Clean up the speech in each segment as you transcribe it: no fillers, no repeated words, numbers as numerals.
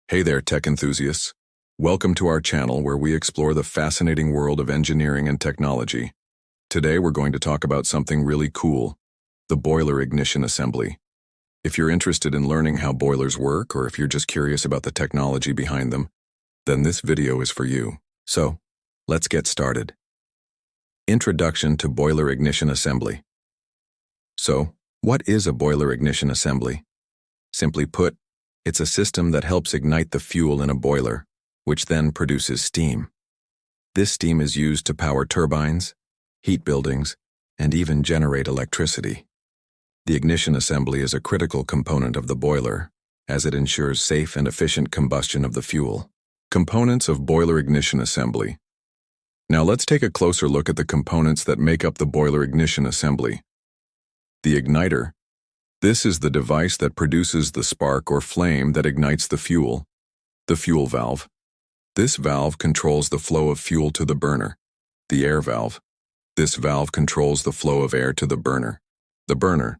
Hey there, tech enthusiasts. Welcome to our channel where we explore the fascinating world of engineering and technology. Today we're going to talk about something really cool, the boiler ignition assembly. If you're interested in learning how boilers work, or if you're just curious about the technology behind them, then this video is for you. So, let's get started. Introduction to boiler ignition assembly. So, what is a boiler ignition assembly? Simply put, it's a system that helps ignite the fuel in a boiler, which then produces steam. This steam is used to power turbines, heat buildings, and even generate electricity. The ignition assembly is a critical component of the boiler, as it ensures safe and efficient combustion of the fuel. Components of boiler ignition assembly. Now let's take a closer look at the components that make up the boiler ignition assembly. The igniter. This is the device that produces the spark or flame that ignites the fuel. The fuel valve. This valve controls the flow of fuel to the burner. The air valve. This valve controls the flow of air to the burner. The burner.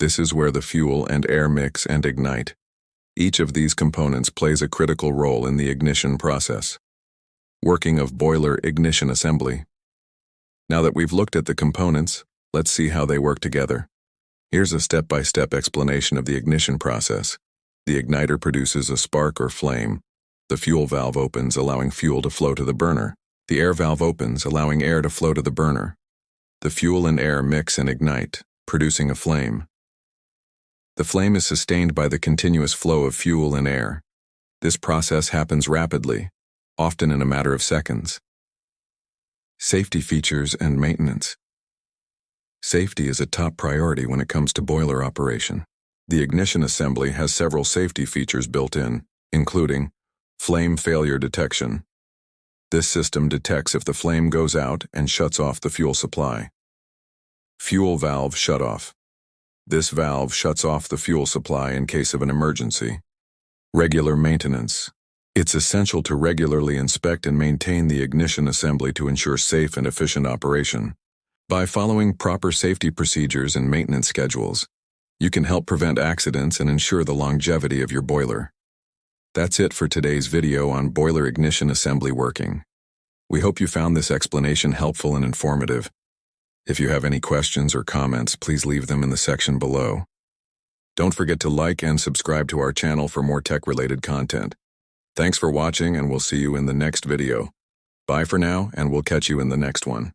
This is where the fuel and air mix and ignite. Each of these components plays a critical role in the ignition process. Working of boiler ignition assembly. Now that we've looked at the components, let's see how they work together. Here's a step-by-step explanation of the ignition process. The igniter produces a spark or flame. The fuel valve opens, allowing fuel to flow to the burner. The air valve opens, allowing air to flow to the burner. The fuel and air mix and ignite, producing a flame. The flame is sustained by the continuous flow of fuel and air. This process happens rapidly, often in a matter of seconds. Safety features and maintenance. Safety is a top priority when it comes to boiler operation. The ignition assembly has several safety features built in, including flame failure detection. This system detects if the flame goes out and shuts off the fuel supply. Fuel valve shutoff. This valve shuts off the fuel supply in case of an emergency. Regular maintenance. It's essential to regularly inspect and maintain the ignition assembly to ensure safe and efficient operation. By following proper safety procedures and maintenance schedules, you can help prevent accidents and ensure the longevity of your boiler. That's it for today's video on boiler ignition assembly working. We hope you found this explanation helpful and informative. If you have any questions or comments, please leave them in the section below. Don't forget to like and subscribe to our channel for more tech-related content. Thanks for watching, and we'll see you in the next video. Bye for now, and we'll catch you in the next one.